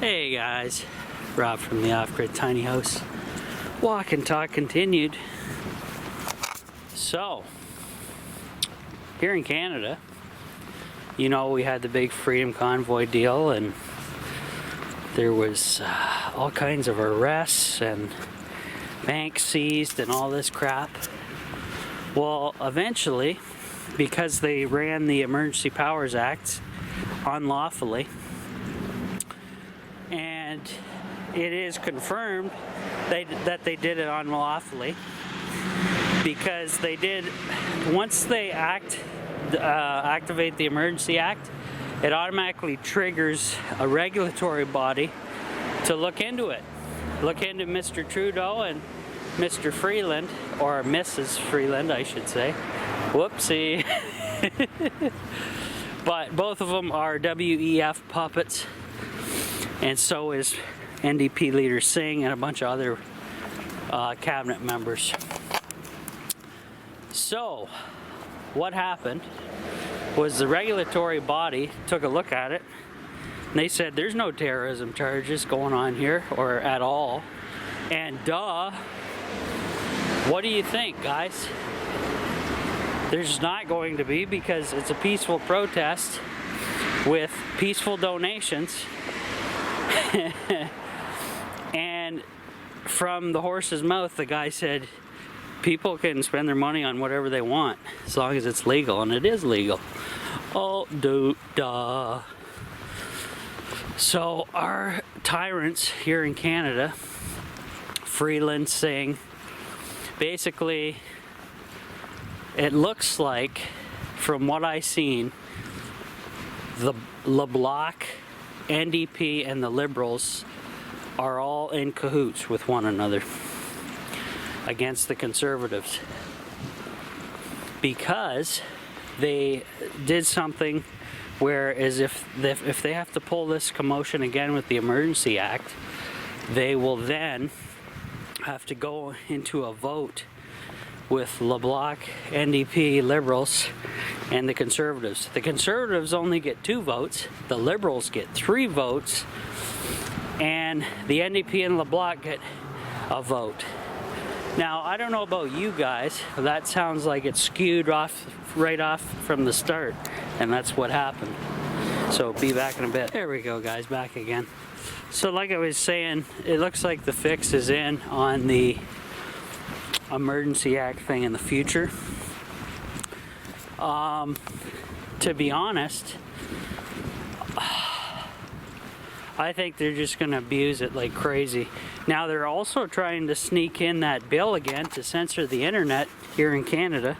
Hey guys, Rob from the Off-Grid Tiny House. Walk and talk continued. So, here in Canada, you know, we had the big Freedom Convoy deal, and there was all kinds of arrests and banks seized and all this crap. Well, eventually, because they ran the Emergency Powers Act unlawfully, and it is confirmed that they did it unlawfully, because they did, once they activate the Emergency Act, it automatically triggers a regulatory body to look into it. Look into Mr. Trudeau and Mr. Freeland, or Mrs. Freeland, I should say. Whoopsie. But both of them are WEF puppets, and so is NDP leader Singh and a bunch of other cabinet members. So, what happened was the regulatory body took a look at it, and they said there's no terrorism charges going on here, or at all. And duh, what do you think, guys? There's not going to be, because it's a peaceful protest with peaceful donations. And from the horse's mouth, the guy said people can spend their money on whatever they want as long as it's legal, and it is legal. Oh, duh. So our tyrants here in Canada, Freeland, Singh, basically, it looks like, from what I've seen, the Bloc, NDP, and the Liberals are all in cahoots with one another against the Conservatives, because they did something where, as if they have to pull this commotion again with the Emergency Act, they will then have to go into a vote with LeBlanc, NDP, Liberals, and the Conservatives. The Conservatives only get 2 votes, the Liberals get 3 votes, and the NDP and LeBlanc get a vote. Now, I don't know about you guys, but that sounds like it's skewed right off from the start, and that's what happened. So, be back in a bit. There we go, guys, back again. So, like I was saying, it looks like the fix is in on the Emergency Act thing in the future. To be honest, I think they're just going to abuse it like crazy. Now, they're also trying to sneak in that bill again to censor the internet here in Canada.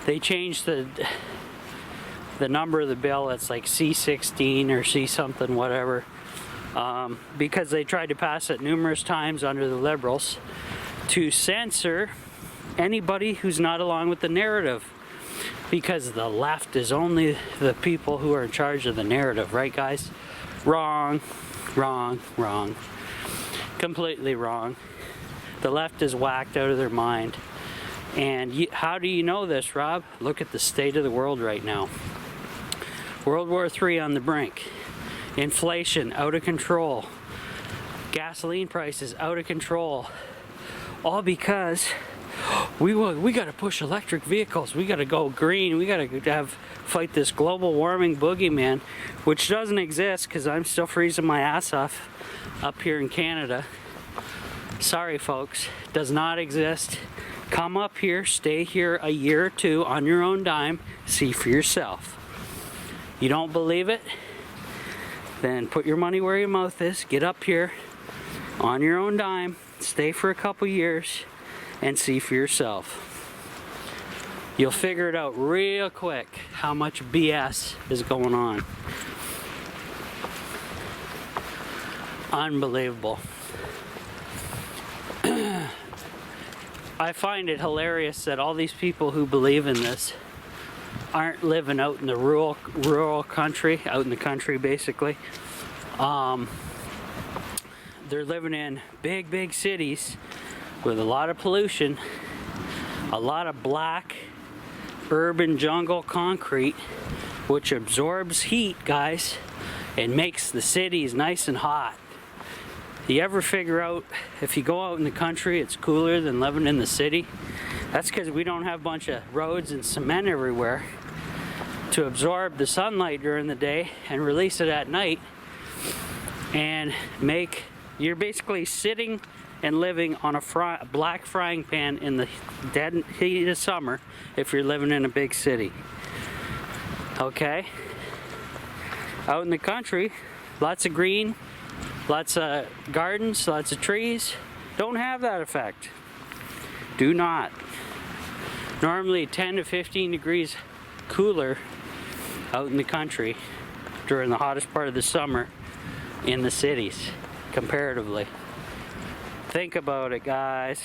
They changed the number of the bill. It's like C-16 or C-something, whatever. Because they tried to pass it numerous times under the Liberals to censor anybody who's not along with the narrative, because the left is only the people who are in charge of the narrative, right, guys? Wrong. Completely wrong. The left is whacked out of their mind. And how do you know this, Rob? Look at the state of the world right now. World War III on the brink. Inflation out of control. Gasoline prices out of control. All because we got to push electric vehicles. We got to go green. We got to fight this global warming boogeyman, which doesn't exist, because I'm still freezing my ass off up here in Canada. Sorry, folks, does not exist. Come up here, stay here a year or 2 on your own dime. See for yourself. You don't believe it? Then put your money where your mouth is. Get up here on your own dime, stay for a couple years, and see for yourself. You'll figure it out real quick how much BS is going on. Unbelievable. I find it hilarious that all these people who believe in this aren't living out in the rural country, out in the country basically. They're living in big cities with a lot of pollution, a lot of black urban jungle concrete, which absorbs heat, guys. It makes the cities nice and hot. You ever figure out if you go out in the country it's cooler than living in the city? That's because we don't have a bunch of roads and cement everywhere to absorb the sunlight during the day and release it at night, and you're basically sitting and living on a black frying pan in the dead heat of summer if you're living in a big city. Okay? Out in the country, lots of green, lots of gardens, lots of trees. Don't have that effect. Do not. Normally 10 to 15 degrees cooler out in the country during the hottest part of the summer in the cities, comparatively. Think about it, guys.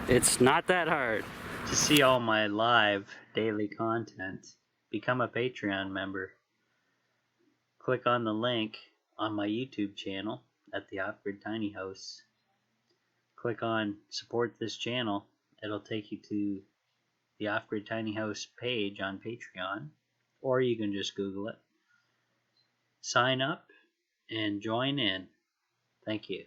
It's not that hard. To see all my live daily content, become a Patreon member. Click on the link on my YouTube channel at the Off-Grid Tiny House. Click on support this channel. It'll take you to the Off-Grid Tiny House page on Patreon, or you can just Google it. Sign up and join in. Thank you.